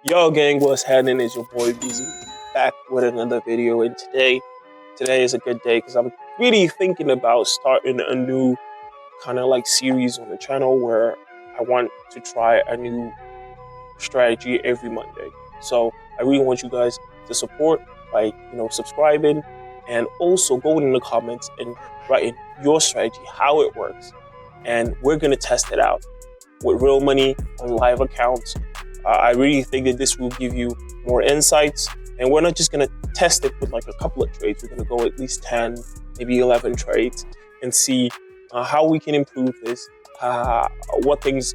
Yo gang, what's happening? It's your boy Busy back with another video, and today is a good day because I'm really thinking about starting a new kind of like series on the channel where I want to try a new strategy every Monday. So I really want you guys to support by subscribing and also going in the comments and writing your strategy, how it works, and we're gonna test it out with real money on live accounts. I really think that this will give you more insights, and we're not just going to test it with like a couple of trades. We're going to go at least 10, maybe 11 trades and see how we can improve this. What things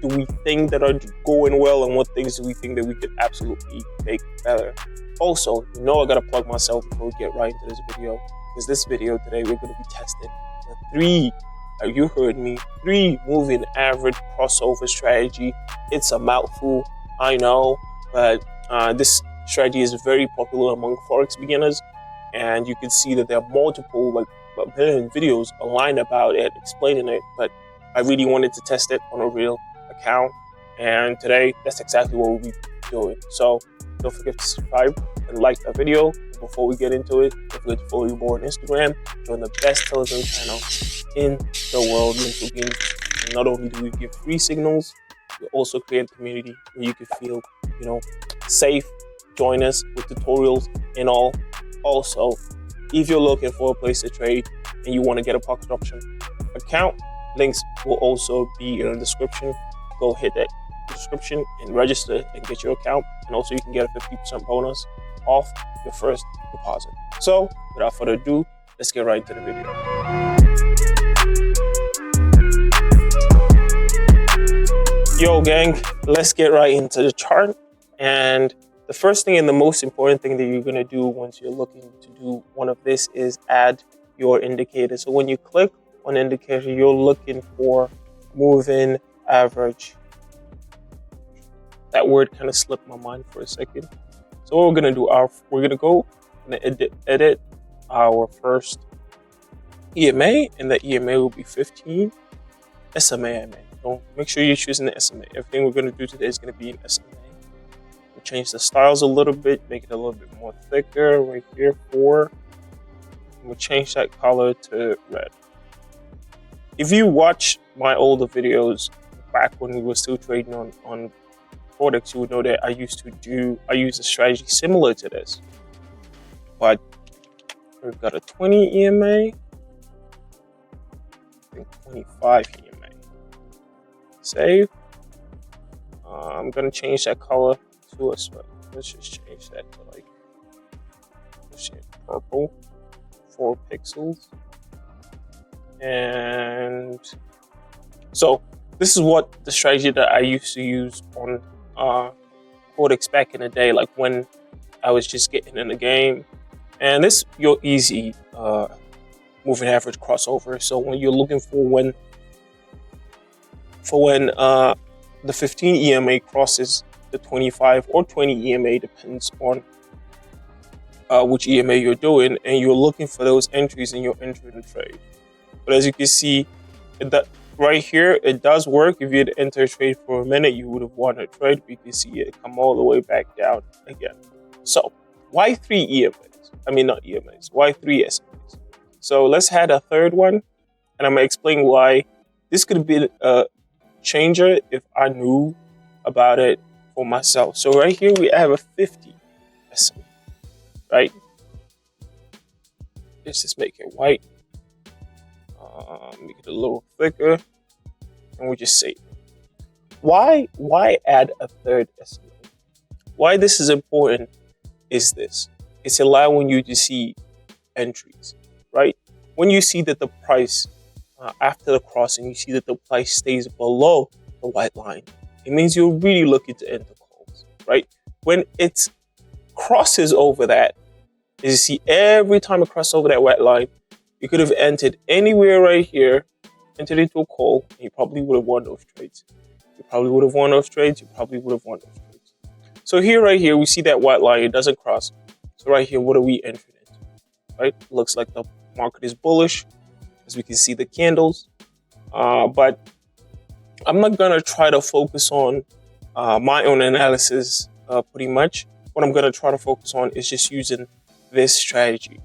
do we think that are going well, and what things do we think that we could absolutely make better. Also, I got to plug myself before we get right into this video, because this video today we're going to be testing the you heard me, 3 moving average crossover strategy. It's a mouthful, I know, but this strategy is very popular among Forex beginners, and you can see that there are multiple videos online about it, explaining it, but I really wanted to test it on a real account, and today that's exactly what we'll be doing. So don't forget to subscribe and like the video. Before we get into it, don't forget to follow your boy on Instagram. Join the best Telegram channel in the world, Mental Games. And not only do we give free signals, we also create a community where you can feel, safe. Join us with tutorials and all. Also, if you're looking for a place to trade and you want to get a pocket option account, links will also be in the description. Go hit that description and register and get your account. And also you can get a 50% bonus off your first deposit. So without further ado, let's get right into the video. Yo gang, let's get right into the chart. And the first thing and the most important thing that you're going to do once you're looking to do one of this is add your indicator. So when you click on indicator, you're looking for moving average. That word kind of slipped my mind for a second. So what we're gonna do, we're gonna go and edit our first EMA, and the EMA will be 15 SMA. I mean, so make sure you're choosing the SMA. Everything we're gonna do today is gonna be in SMA. We'll change the styles a little bit, make it a little bit more thicker right here. 4. And we'll change that color to red. If you watch my older videos back when we were still trading on products, you would know that I use a strategy similar to this, but we've got a 20 EMA, I think 25 EMA. Save. I'm gonna change that color to a sweat. Let's just change that to let's say purple, 4 pixels, and so this is what the strategy that I used to use on Codex back in the day, like when I was just getting in the game. And this your easy moving average crossover. So when you're looking for when the 15 EMA crosses the 25 or 20 EMA, depends on which EMA you're doing, and you're looking for those entries and you're entering the trade. But as you can see, that right here, it does work. If you had entered a trade for a minute, you would have won a trade. You can see it come all the way back down again. So why 3 EMAs? I mean, not EMAs. Why 3 SMAs? So let's add a third one, and I'm going to explain why this could have been a changer if I knew about it for myself. So right here, we have a 50 SMA, right? Let's just make it white. Make it a little thicker, and we just save. Why add a third SMA? Why this is important is this: it's allowing you to see entries, right? When you see that the price after the crossing, you see that the price stays below the white line, it means you're really looking to enter calls, right? When it crosses over that, as you see, every time it crosses over that white line, you could have entered anywhere right here, entered into a call, and you probably would have won those trades. So here, right here, we see that white line, it doesn't cross. So right here, what are we entering into, right? Looks like the market is bullish, as we can see the candles. But I'm not gonna try to focus on my own analysis. Pretty much what I'm going to try to focus on is just using this strategy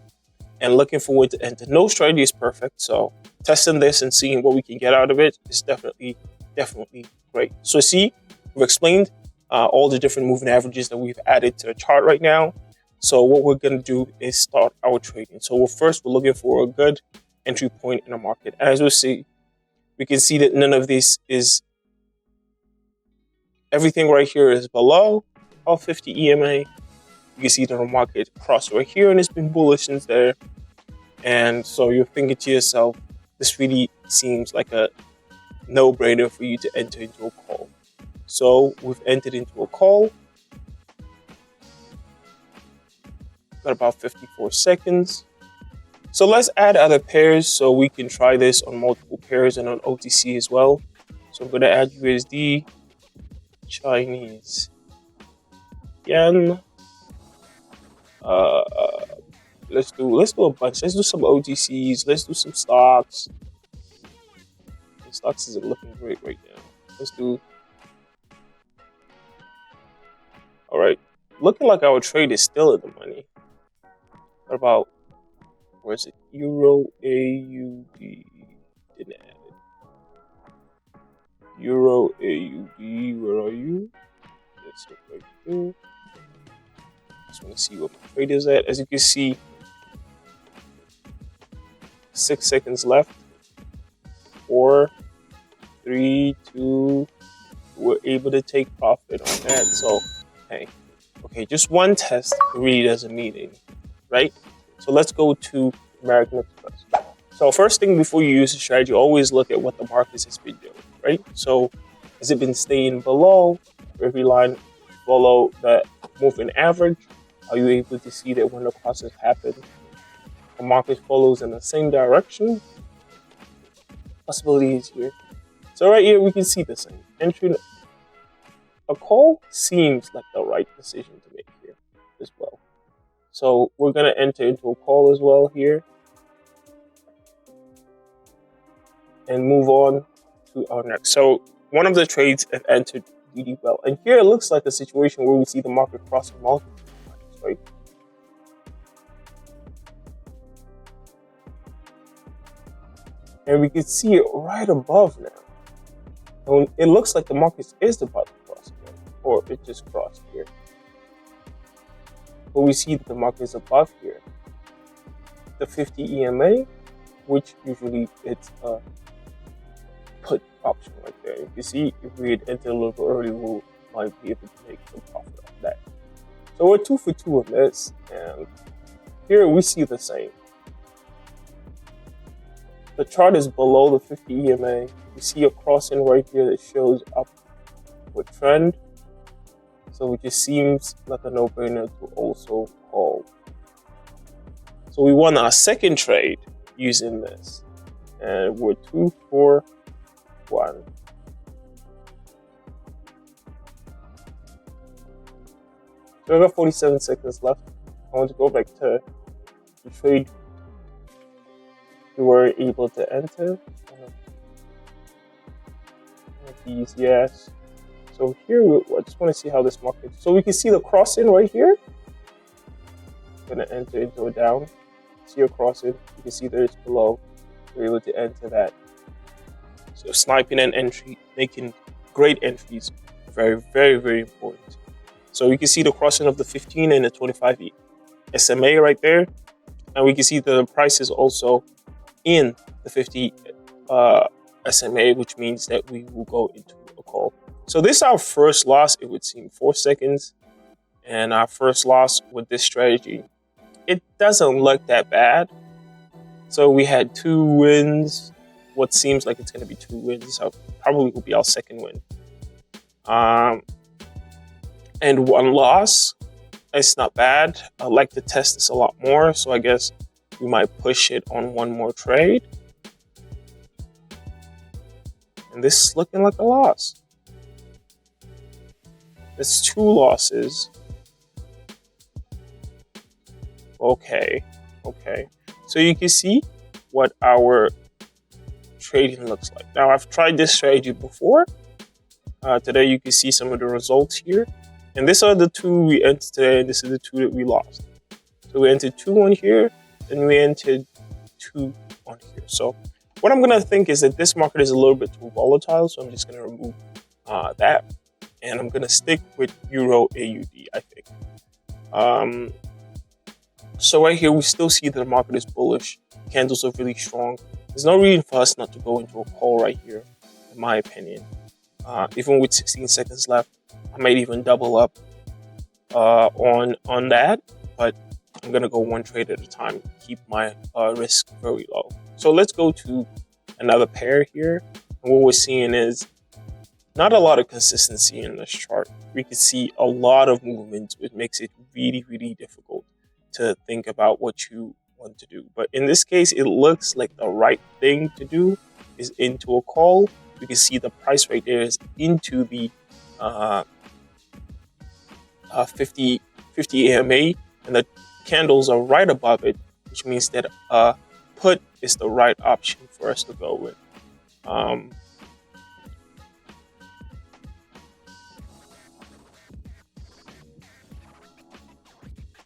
and looking forward to enter. No strategy is perfect, so testing this and seeing what we can get out of it is definitely great. So see, we've explained all the different moving averages that we've added to the chart right now. So what we're going to do is start our trading. So we're looking for a good entry point in the market. As we'll see, we can see that none of this is, everything right here is below our 50 EMA. You can see that the market crossed right here and it's been bullish since there. And so you're thinking to yourself, this really seems like a no-brainer for you to enter into a call. So we've entered into a call. Got about 54 seconds. So let's add other pairs so we can try this on multiple pairs and on OTC as well. So I'm going to add USD, Chinese yen. Let's do a bunch. Let's do some OTCs. Let's do some stocks. The stocks isn't looking great right now. Let's do. All right, looking like our trade is still in the money. What about, where is it? Euro AUD. Didn't add it. Euro AUD. Where are you? Let's look right here. Just want to see what my trade is at. As you can see, 6 seconds left. 4, 3, 2. We're able to take profit on that. So, hey, okay, just one test really doesn't mean anything, right? So let's go to American Express. So first thing before you use the strategy, always look at what the market has been doing, right? So has it been staying below every line below that moving average? Are you able to see that when the process happens, the market follows in the same direction? Possibility is here. So right here, we can see the same. Entering a call seems like the right decision to make here as well. So we're going to enter into a call as well here and move on to our next. So one of the trades have entered really well. And here it looks like a situation where we see the market crossing multiple lines, right? And we can see it right above now. And it looks like the market is about to cross again, or it just crossed here. But we see that the market is above here. The 50 EMA, which usually it's a put option right there. You can see if we had entered a little bit early, we might be able to make some profit off that. So we're 2 for 2 on this, and here we see the same. The chart is below the 50 EMA. You see a crossing right here that shows upward trend. So it just seems like a no-brainer to also call. So we won our second trade using this. And we're 2 for 1. So I got 47 seconds left. I want to go back to the trade we were able to enter. These, yes. So here, I just want to see how this market. So we can see the crossing right here. I'm going to enter into a down. See a crossing. You can see that it's below. We're able to enter that. So sniping an entry, making great entries, very, very, very important. So you can see the crossing of the 15 and the 25 SMA right there. And we can see the price is also in the 50 SMA, which means that we will go into a call. So this is our first loss, it would seem, 4 seconds. And our first loss with this strategy. It doesn't look that bad. So we had 2 wins. What seems like it's going to be 2 wins. So probably will be our second win. And 1 loss. It's not bad. I like to test this a lot more. So I guess we might push it on 1 more trade. And this is looking like a loss. That's 2 losses. Okay. So you can see what our trading looks like. Now, I've tried this strategy before. Today you can see some of the results here. And these are the two we entered today, and this is the two that we lost. So we entered 2 on here, and we entered 2 on here. So what I'm gonna think is that this market is a little bit too volatile, so I'm just gonna remove that. And I'm gonna stick with Euro AUD, I think. So right here, we still see that the market is bullish. Candles are really strong. There's no reason for us not to go into a call right here, in my opinion. Even with 16 seconds left, I might even double up on that, but I'm gonna go one trade at a time, keep my risk very low. So let's go to another pair here. And what we're seeing is not a lot of consistency in this chart. We can see a lot of movement, which makes it really, really difficult to think about what you want to do. But in this case, it looks like the right thing to do is into a call. You can see the price right there is into the 50 EMA, and the candles are right above it, which means that put is the right option for us to go with.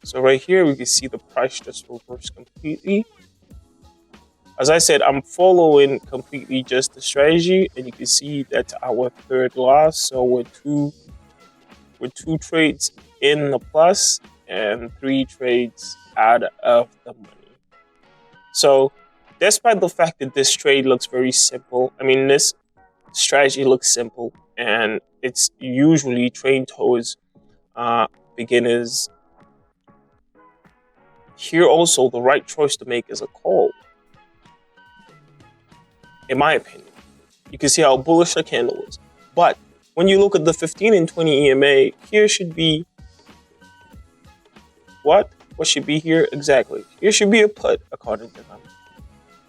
So right here, we can see the price just reverse completely. As I said, I'm following completely just the strategy, and you can see that's our third loss. So we're two trades in the plus and 3 trades out of the money. So despite the fact that this trade looks very simple, I mean, this strategy looks simple, and it's usually trained towards beginners. Here also, the right choice to make is a call, in my opinion. You can see how bullish the candle is. But when you look at the 15 and 20 EMA, here should be what? What should be here? Exactly. Here should be a put, according to them.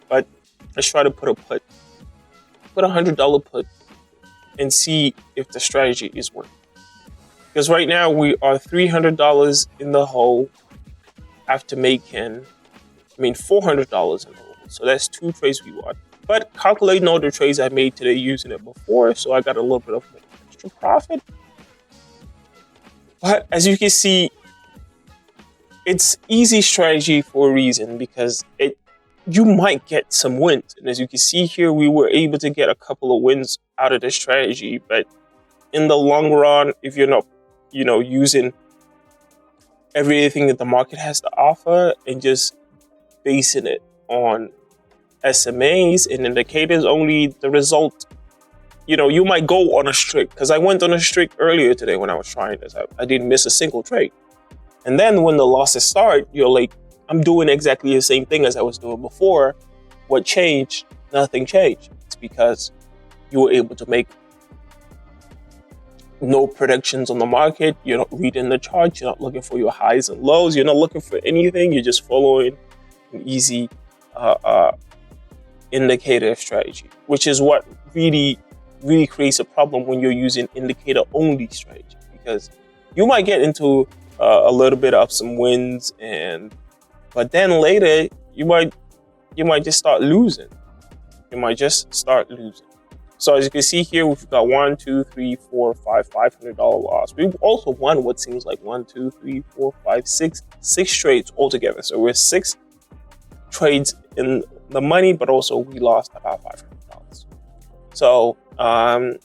But let's try to put a put. Put a $100 put and see if the strategy is working. Because right now we are $300 in the hole after making, $400 in the hole. So that's 2 trades we won. But calculating all the trades I made today using it before, so I got a little bit of extra profit. But as you can see, it's easy strategy for a reason, because you might get some wins. And as you can see here, we were able to get a couple of wins out of this strategy. But in the long run, if you're not, using everything that the market has to offer and just basing it on SMAs and indicators only, the result, you might go on a streak. Because I went on a streak earlier today when I was trying this. I didn't miss a single trade. And then when the losses start, you're like, I'm doing exactly the same thing as I was doing before. What changed? Nothing changed. It's because you were able to make no predictions on the market. You're not reading the charts. You're not looking for your highs and lows. You're not looking for anything. You're just following an easy indicator strategy, which is what really, really creates a problem when you're using indicator-only strategy, because you might get into a little bit of some wins, but then later you might just start losing. You might just start losing. So as you can see here, we've got $500 loss. We've also won what seems like 6 trades altogether. So we're 6 trades in the money, but also we lost about $500. So I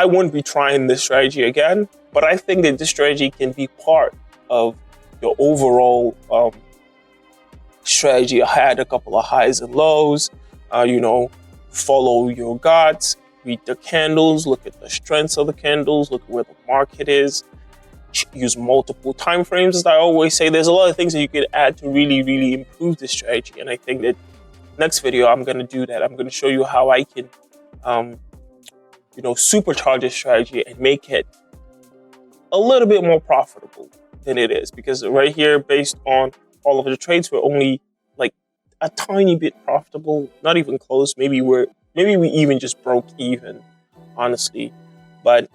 wouldn't be trying this strategy again, but I think that this strategy can be part of your overall strategy. I had a couple of highs and lows, follow your guts, read the candles, look at the strengths of the candles, look where the market is, use multiple time frames. As I always say, there's a lot of things that you can add to really, really improve this strategy. And I think that next video, I'm going to do that. I'm going to show you how I can, supercharge this strategy and make it a little bit more profitable than it is. Because right here, based on all of the trades, we're only like a tiny bit profitable, not even close. Maybe we even just broke even, honestly. But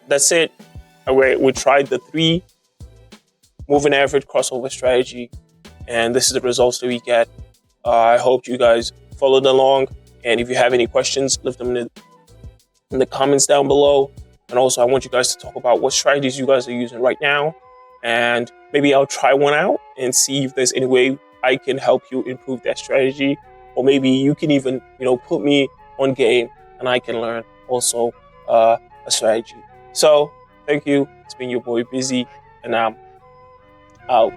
that's it. We tried the 3 moving average crossover strategy, and this is the results that we get. I hope you guys followed along, and if you have any questions, leave them in the comments down below. And also, I want you guys to talk about what strategies you guys are using right now. And maybe I'll try one out and see if there's any way I can help you improve that strategy. Or maybe you can even, put me on game and I can learn also a strategy. So thank you. It's been your boy Busy, and I'm out.